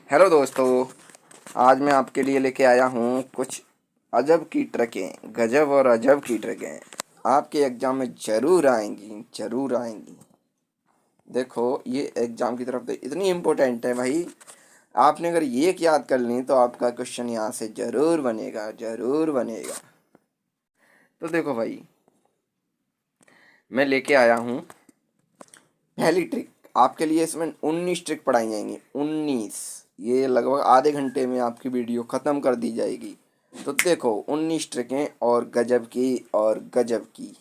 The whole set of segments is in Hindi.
हेलो दोस्तों, आज मैं आपके लिए लेके आया हूँ कुछ अजब की ट्रिकें, गजब और अजब की ट्रिकें। आपके एग्जाम में ज़रूर आएंगी, ज़रूर आएंगी। देखो, ये एग्जाम की तरफ से इतनी इम्पोर्टेंट है भाई। आपने अगर ये एक याद कर ली तो आपका क्वेश्चन यहाँ से ज़रूर बनेगा, ज़रूर बनेगा। तो देखो भाई, मैं लेके आया हूँ पहली ट्रिक। आपके लिए इसमें 19 ट्रिक पढ़ाई जाएंगी, 19। ये लगभग आधे घंटे में आपकी वीडियो ख़त्म कर दी जाएगी। तो देखो, 19 ट्रिकें और गजब की और गजब की।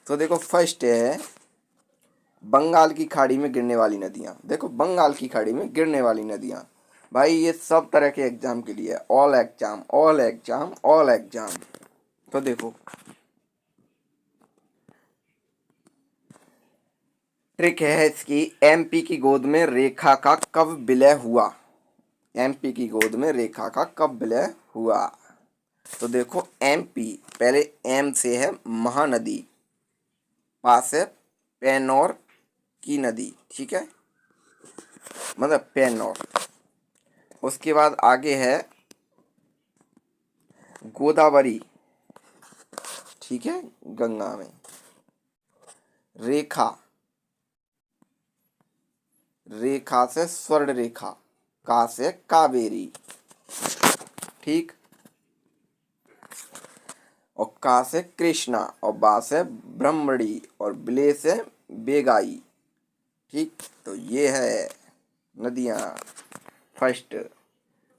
तो देखो, फर्स्ट है बंगाल की खाड़ी में गिरने वाली नदियाँ। देखो, बंगाल की खाड़ी में गिरने वाली नदियाँ, भाई ये सब तरह के एग्जाम के लिए है। All exam, all exam, all exam. तो देखो, ट्रिक है इसकी, एमपी की गोद में रेखा का कब विलय हुआ। एमपी की गोद में रेखा का कब विलय हुआ। तो देखो, एमपी, पहले एम से है महानदी, पास है पेनौर की नदी, ठीक है, मतलब पेनौर। उसके बाद आगे है गोदावरी, ठीक है, गंगा में। रेखा, रेखा से स्वर्ण रेखा, का से कावेरी, ठीक। और का से कृष्णा, और बा से ब्रह्मणी, और बिले से बेगाई, ठीक। तो ये है नदियाँ फर्स्ट।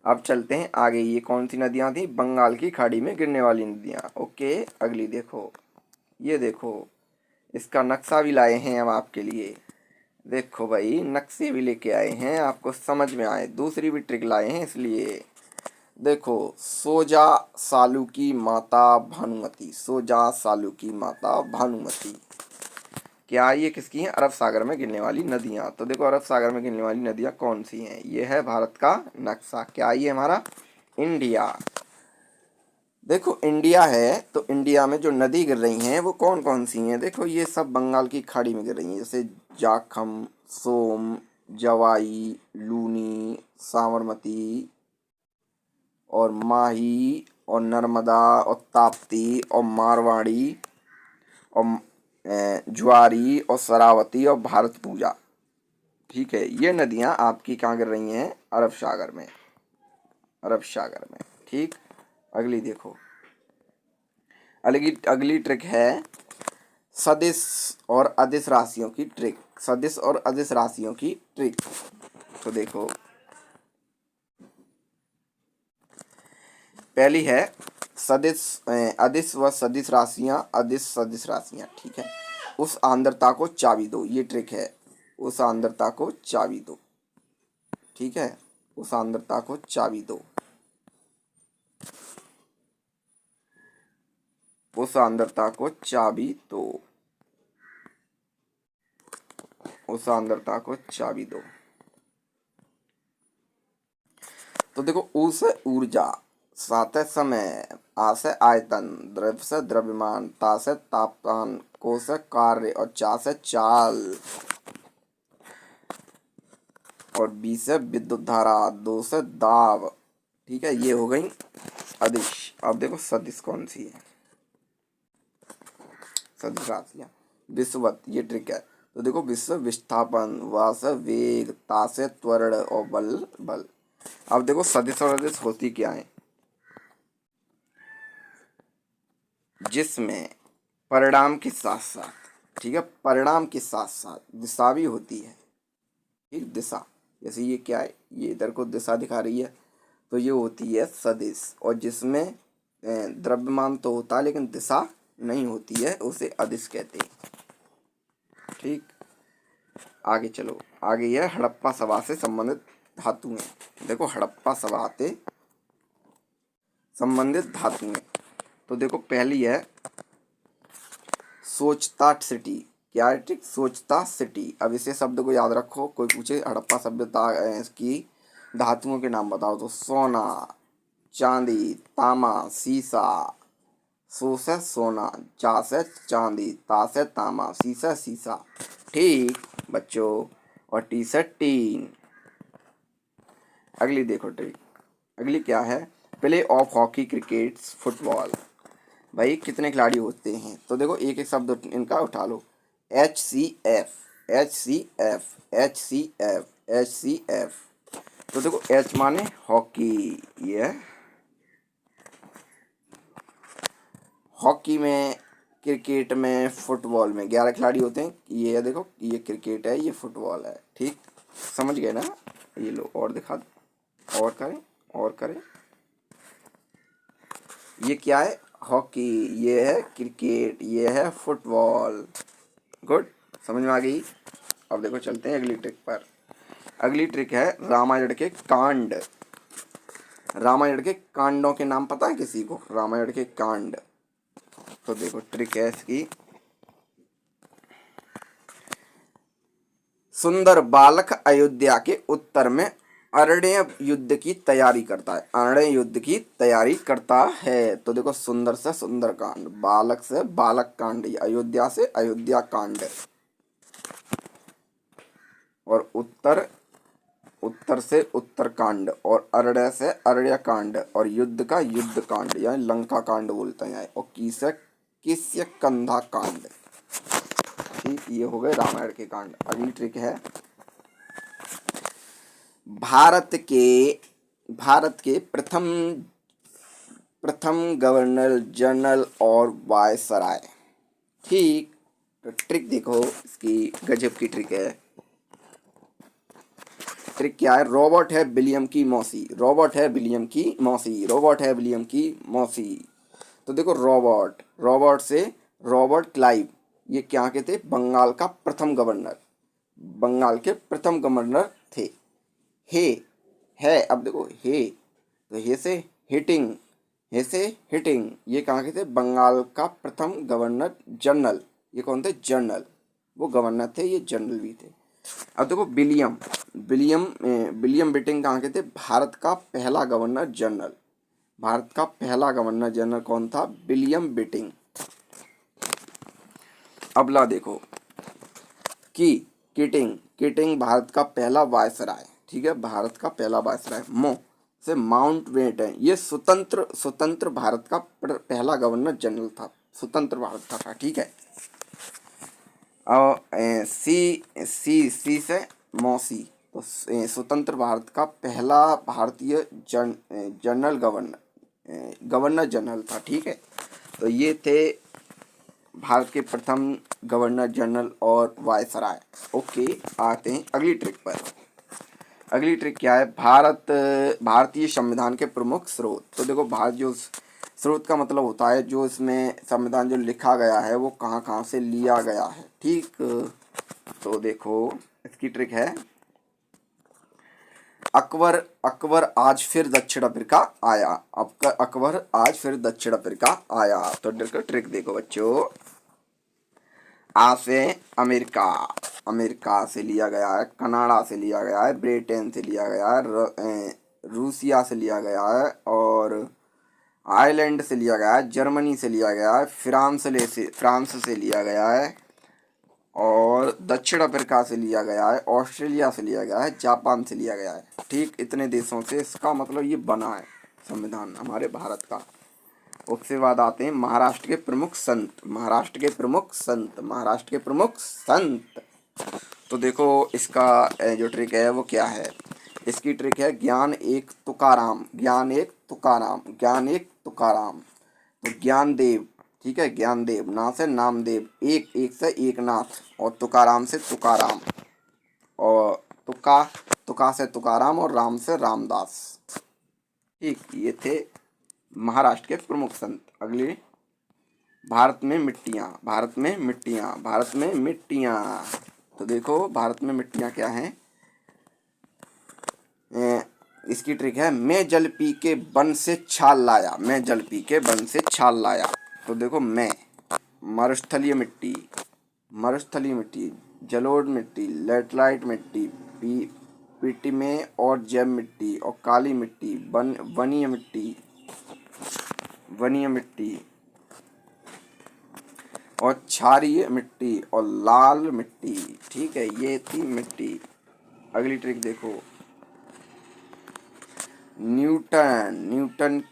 अब चलते हैं आगे। ये कौन सी नदियाँ थी? बंगाल की खाड़ी में गिरने वाली नदियाँ। ओके, अगली देखो, ये देखो, इसका नक्शा भी लाए हैं हम आपके लिए। देखो भाई, नक्शे भी लेके आए हैं, आपको समझ में आए। दूसरी भी ट्रिक लाए हैं इसलिए। देखो, सोजा सालू की माता भानुमति, सोजा सालू की माता भानुमति, क्या ये किसकी हैं? अरब सागर में गिरने वाली नदियाँ। तो देखो, अरब सागर में गिरने वाली नदियाँ कौन सी हैं? ये है भारत का नक्शा। क्या ये हमारा? इंडिया। देखो, इंडिया है तो इंडिया में जो नदी गिर रही हैं वो कौन कौन सी हैं? देखो, ये सब बंगाल की खाड़ी में गिर रही हैं, जैसे जाखम, सोम, जवाई, लूनी, साबरमती, और माही, और नर्मदा, और ताप्ती, और मारवाड़ी, और ज्वारी, और शरावती, और भारत पूजा, ठीक है। ये नदियाँ आपकी कहाँ गिर रही हैं? अरब सागर में, अरब सागर में, ठीक। अगली देखो, अगली अगली ट्रिक है सदिश और अदिश राशियों की ट्रिक, सदिश और अदिश राशियों की ट्रिक। तो देखो, पहली है सदिश, अदिश व सदिश राशियाँ, अदिश सदिश राशियाँ, ठीक है। उस आंद्रता को चाबी दो, ये ट्रिक है। उस आंद्रता को चाबी दो, ठीक है, उस आंद्रता को चाबी दो, उस आंद्रता को चाबी दो, उस आंद्रता को चाबी दो। तो देखो, ऊ से ऊर्जा, सा से समय, आ से आयतन, द्रव्य से द्रव्यमान, ता से तापमान, को से कार्य, और चा से चाल, और बी से विद्युत धारा, दो से दाब, ठीक है। ये हो गई अदिश। अब देखो, सदिश कौन सी है? सदिश राशियाँ, विषुवत, ये ट्रिक है। तो देखो, विश्व विस्थापन, वा से वेग, ता से त्वरण, और बल बल। अब देखो, सदिश और अदिश होती क्या है? जिसमें परिणाम के साथ साथ, ठीक है, परिणाम के साथ साथ दिशा भी होती है, ठीक। दिशा, जैसे ये क्या है? ये इधर को दिशा दिखा रही है, तो ये होती है सदिश। और जिसमें द्रव्यमान तो होता है लेकिन दिशा नहीं होती है, उसे अदिश कहते हैं, ठीक। आगे चलो, आगे यह हड़प्पा सभा से संबंधित धातुएं। देखो, हड़प्पा सभा से संबंधित धातुएं। तो देखो, पहली है सोचता सिटी। क्या है? ठीक, सोचता सिटी। अब इसे शब्द को याद रखो। कोई पूछे हड़प्पा सभ्यता की धातुओं के नाम बताओ, तो सोना, चांदी, तामा, सीसा। सो से सोना, चा से चांदी, ता से तामा, सी से सीसा, ठीक बच्चों। और टी से टीन। अगली देखो ट्रिक, अगली क्या है, play of hockey cricket football. भाई कितने खिलाड़ी होते हैं, तो देखो एक एक शब्द इनका उठा लो। HCF, HCF, HCF, HCF। तो देखो H माने हॉकी, ये हॉकी में, क्रिकेट में, फुटबॉल में 11 खिलाड़ी होते हैं। ये देखो, ये क्रिकेट है, ये फुटबॉल है, ठीक समझ गए ना। ये लो और दिखा दो, और करें, और करें। ये क्या है, हॉकी, ये है क्रिकेट, ये है फुटबॉल। गुड, समझ में आ गई। अब देखो चलते हैं अगली ट्रिक पर। अगली ट्रिक है रामायण के कांड। रामायण के कांडों के नाम पता है किसी को, रामायण के कांड? तो देखो ट्रिक है इसकी, सुंदर बालक अयोध्या के उत्तर में अरण्य युद्ध की तैयारी करता है, अरण्य युद्ध की तैयारी करता है। तो देखो सुंदर से सुंदर कांड, बालक से बालक कांड, अयोध्या से अयोध्या कांड, और उत्तर, उत्तर से उत्तर कांड, और अरण्य से अरण्य कांड, और युद्ध का युद्ध कांड यानी लंका कांड बोलते हैं, और किस्य कंधा कांड। ठीक, ये हो गए रामायण के कांड। अगली ट्रिक है भारत के प्रथम गवर्नर जनरल और वायसराय। ठीक, तो ट्रिक देखो इसकी, गजब की ट्रिक है। ट्रिक क्या है, रॉबर्ट है विलियम की मौसी, रॉबर्ट है विलियम की मौसी, रॉबर्ट है विलियम की मौसी। तो देखो रॉबर्ट, रॉबर्ट से रॉबर्ट क्लाइव, ये क्या के थे, बंगाल का प्रथम गवर्नर, बंगाल के प्रथम गवर्नर थे। हे है, अब देखो हे, तो हे से हिटिंग, हे से हिटिंग, ये कहाँ के थे, बंगाल का प्रथम गवर्नर जनरल। ये कौन थे, जनरल, वो गवर्नर थे, ये जनरल भी थे। अब देखो विलियम, विलियम बिटिंग कहाँ के थे, भारत का पहला गवर्नर जनरल, भारत का पहला गवर्नर जनरल कौन था, विलियम बिटिंग। अगला देखो की किटिंग, किटिंग भारत का पहला वायसराय, ठीक है, भारत का पहला वायसराय। मो से माउंट बेटन, ये स्वतंत्र भारत का पहला गवर्नर जनरल था, स्वतंत्र भारत का था, ठीक है। और सी से मौसी, तो स्वतंत्र भारत का पहला भारतीय जनरल गवर्नर जनरल था, ठीक है। तो ये थे भारत के प्रथम गवर्नर जनरल और वायसराय। ओके, आते हैं अगली ट्रिक पर। अगली ट्रिक क्या है, भारतीय संविधान के प्रमुख स्रोत। तो देखो भारत जो स्रोत का मतलब होता है जो इसमें संविधान जो लिखा गया है वो कहाँ कहाँ से लिया गया है, ठीक। तो देखो इसकी ट्रिक है, अकबर आज फिर दक्षिण अफ्रीका आया, अकबर आज फिर दक्षिण अफ्रीका आया। तो ट्रिक देखो बच्चों, आ से अमेरिका, अमेरिका से लिया गया है, कनाडा से लिया गया है, ब्रिटेन से लिया गया है, रूसिया से लिया गया है, और आयरलैंड से लिया गया है, जर्मनी से लिया गया है, फ्रांस से लिया गया है, और दक्षिण अफ्रीका से लिया गया है, ऑस्ट्रेलिया से लिया गया है, जापान से लिया गया है, ठीक। इतने देशों से इसका मतलब ये बना है संविधान हमारे भारत का। उसके बाद आते हैं महाराष्ट्र के प्रमुख संत, महाराष्ट्र के प्रमुख संत, महाराष्ट्र के प्रमुख संत। तो देखो इसका जो ट्रिक है वो क्या है, इसकी ट्रिक है ज्ञान एक तुकाराम, ज्ञान एक तुकाराम, ज्ञान एक तुकाराम। तो ज्ञानदेव, ठीक है, ज्ञानदेव, ना से नामदेव, एक से एकनाथ, और तुकाराम से तुकाराम, और तुका से तुकाराम, और राम से रामदास, ठीक। ये थे महाराष्ट्र के प्रमुख संत। अगले, भारत में मिट्टियाँ, भारत में मिट्टियाँ, भारत में मिट्टियाँ। तो देखो भारत में मिट्टियाँ क्या हैं, इसकी ट्रिक है, मैं जल पी के बन से छाल लाया, मैं जल पी के बन से छाल लाया। तो देखो मैं, मरुस्थलीय मिट्टी, मरुस्थलीय मिट्टी, जलोढ़ मिट्टी, लेटराइट मिट्टी, पीटी में और जैव मिट्टी, और काली मिट्टी, वनीय मिट्टी, वनीय मिट्टी, और क्षारीय मिट्टी, और लाल मिट्टी, ठीक है, ये थी मिट्टी। अगली ट्रिक देखो, न्यूटन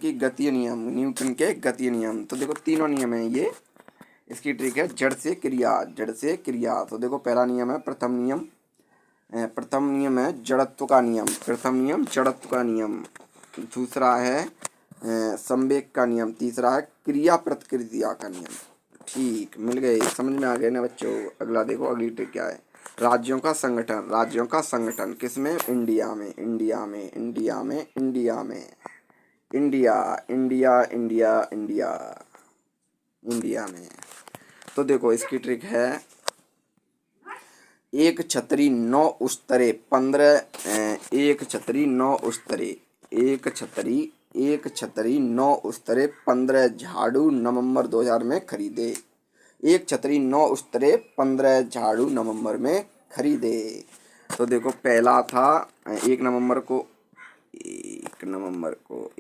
की गतीय नियम, न्यूटन के गतीय नियम। तो देखो तीनों नियम है ये। इसकी ट्रिक है जड़ से क्रिया, जड़ से क्रिया। तो देखो पहला नियम है प्रथम नियम है जड़त्व का नियम, प्रथम नियम जड़त्व का नियम। दूसरा है संवेग का नियम। तीसरा है क्रिया प्रतिक्रिया का नियम। ठीक, मिल गए, समझ में आ गए ना बच्चों। अगला देखो, अगली ट्रिक क्या है। राज्यों का संगठन, राज्यों का संगठन किसमें? इंडिया में, इंडिया में, इंडिया में, इंडिया में, India, India, India, India, India में। तो देखो इसकी ट्रिक है एक छतरी 9 उस्तरे 15 एक छतरी 9 उस्तरे एक छतरी 9 उस्तरे 15 झाड़ू नवंबर 2000 में खरीदे। एक छतरी 9 उस्तरे 15 झाड़ू नवंबर में खरीदे। तो देखो पहला था 1 नवंबर को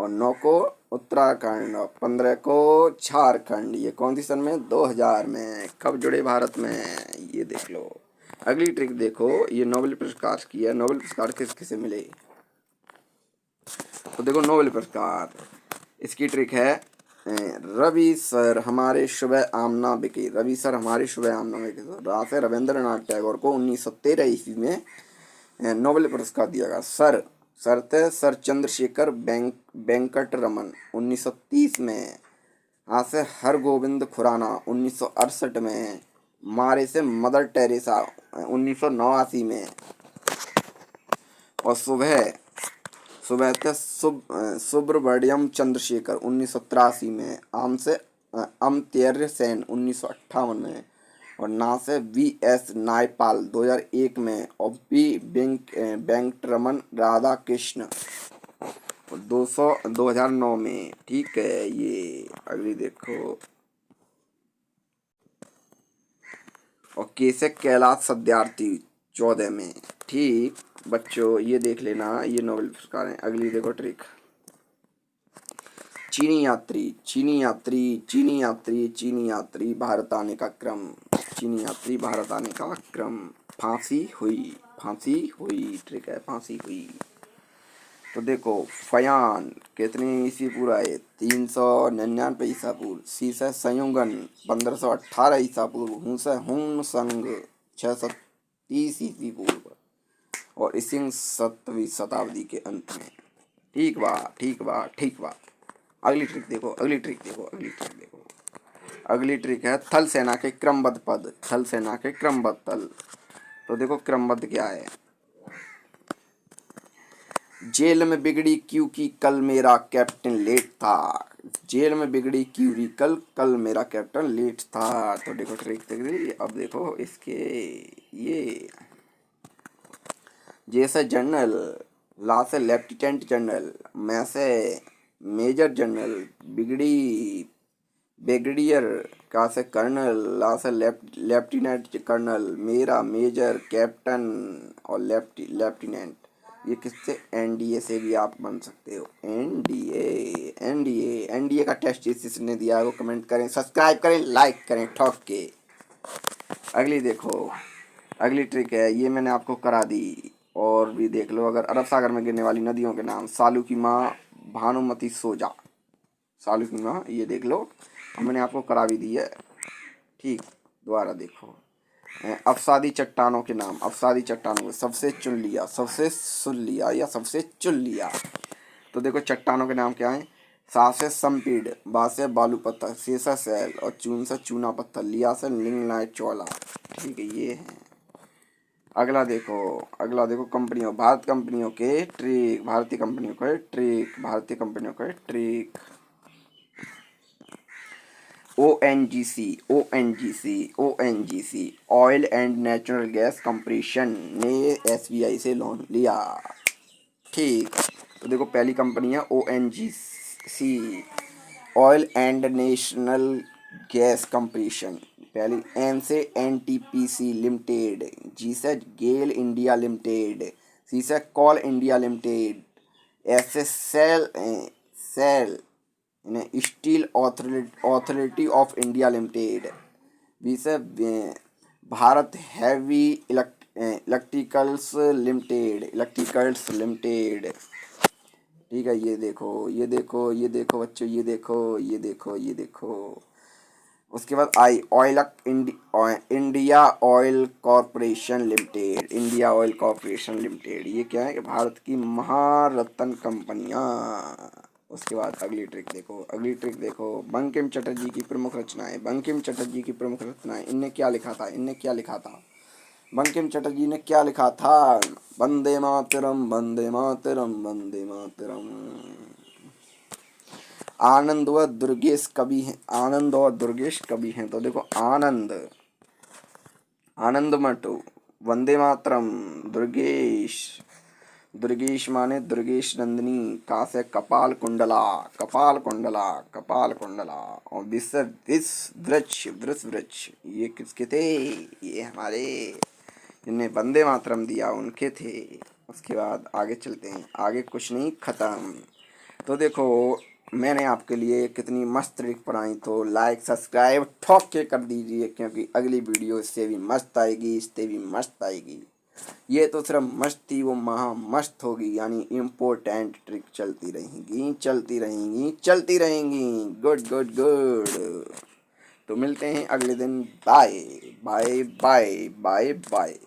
और 9 को उत्तराखंड और 15 को झारखंड। ये कौन सी सन में? 2000 में। कब जुड़े भारत में? ये देख लो। अगली ट्रिक देखो, ये नोबेल पुरस्कार की है। नोबेल पुरस्कार किस किसे मिले? तो देखो नोबेल पुरस्कार, इसकी ट्रिक है रवि सर हमारे शुभ आमना बिके। रवि सर हमारे शुभ आमना बिके। तो राजा रविंद्रनाथ टैगोर को 1913 ईस्वी में नोबेल पुरस्कार दिया गया। सर चंद्रशेखर वेंकट रमन 1930 में। आज से हरगोविंद खुराना 1968 में। मारे से मदर टेरेसा 1989 में। और सुब्रमण्यम चंद्रशेखर 1983 में। आम से अमर्त्य सेन 1958 में। और ना से VS नायपाल 2001 में। और वेंकटरमन राधाकृष्ण 2009 में। ठीक है, ये अगली देखो। और कैसे कैलाश सत्यार्थी 14 में। ठीक बच्चों, ये देख लेना, ये नोबेल पुरस्कार है। अगली देखो ट्रिक, चीनी यात्री भारत आने का क्रम। चीनी यात्री भारत आने का क्रम। फांसी हुई, ट्रिक है फांसी हुई। तो देखो फयान कितने ईस्वी पूर्व है? 399 ईसा पूर्व। सी से संयुगन 1518 ईसा पूर्व। हूं से हुन संग 630 ईस्वी पूर्व। और इसिंग 7वीं शताब्दी के अंत में। ठीक बा। अगली ट्रिक देखो। अगली ट्रिक है थल सेना के क्रमबद्ध पद। थल सेना के क्रमबद्ध तल। तो देखो क्रमबद्ध क्या है। जेल में बिगड़ी क्योंकि कल मेरा कैप्टन लेट था। जेल में बिगड़ी क्योंकि कल मेरा कैप्टन लेट था। तो देखो ट्रिक अब देखो इसके ये जैसे जनरल, ला से लेफ्टिनेंट जनरल, मैं से मेजर जनरल, बिगड़ी ब्रिगेडियर, का से कर्नल, ला से लेफ्टिनेंट कर्नल, मेरा मेजर, कैप्टन और लेफ्टिनेंट। ये किससे? NDA से भी आप बन सकते हो। NDA का टेस्ट जिसने दिया है वो कमेंट करें, सब्सक्राइब करें, लाइक करें ठोक के। अगली देखो, अगली ट्रिक है, ये मैंने आपको करा दी। और भी देख लो, अगर अरब सागर में गिरने वाली नदियों के नाम। सालू की माँ भानुमती सोजा, सालू की माँ, ये देख लो, मैंने आपको करा भी दी है। ठीक, दोबारा देखो। अवसादी चट्टानों के नाम। अवसादी चट्टानों, सबसे सुन लिया या सबसे चुन लिया। तो देखो चट्टानों के नाम क्या है। सा से संपीड़, बा से बालू पत्थर, से सैल और चून से चूना पत्थर, लिया से लिंगनाइट चौला। ठीक है, ये है। अगला देखो कंपनियों, भारतीय कंपनियों के trick. ONGC oil and natural gas corporation ने SBI से लोन लिया। ठीक, तो देखो पहली कंपनी है ONGC, oil and national gas corporation. पहली N से NTPC लिमिटेड, G से गेल इंडिया लिमिटेड, C से कोल इंडिया लिमिटेड, S से SAIL steel authority of India limited, B से भारत हैवी इलेक्ट्रिकल्स लिमिटेड। ठीक है, ये देखो, ये देखो, ये देखो बच्चों, ये देखो, ये देखो, ये देखो। उसके बाद आई oil, India oil corporation limited, India oil corporation limited, ये क्या है कि भारत की महारत्न कंपनियां। उसके बाद अगली ट्रिक देखो, अगली ट्रिक देखो, बंकिम चटर्जी की प्रमुख रचनाएं, बंकिम चटर्जी की प्रमुख रचनाएं, इनने क्या लिखा था, इनने क्या लिखा था, बंकिम चटर्जी ने क्या लिखा था? वंदे मातरम, वंदे मातरम, वंदे मातरम। आनंद व दुर्गेश कवि हैं, आनंद और दुर्गेश कवि हैं, तो देखो आनंद, आनंद मटो, वंदे मातरम, दुर्गेश, दुर्गेश माने दुर्गेश नंदिनी, कहाँ से? कपाल कुंडला, कपाल कुंडला, कपाल कुंडला। और विश्व विश्व वृक्ष, वृक्ष वृक्ष, ये किसके थे? ये हमारे जिन्हें वंदे मातरम दिया उनके थे। उसके बाद आगे चलते हैं, आगे कुछ नहीं, खत्म। तो देखो मैंने आपके लिए कितनी मस्त ट्रिक बनाई, तो लाइक सब्सक्राइब ठोक के कर दीजिए, क्योंकि अगली वीडियो इससे भी मस्त आएगी, इससे भी मस्त आएगी। ये तो सिर्फ मस्त थी, वो महा मस्त होगी, यानी इम्पोर्टेंट ट्रिक चलती रहेंगी, चलती रहेंगी, चलती रहेंगी। Good good good. तो मिलते हैं अगले दिन। Bye bye bye bye bye.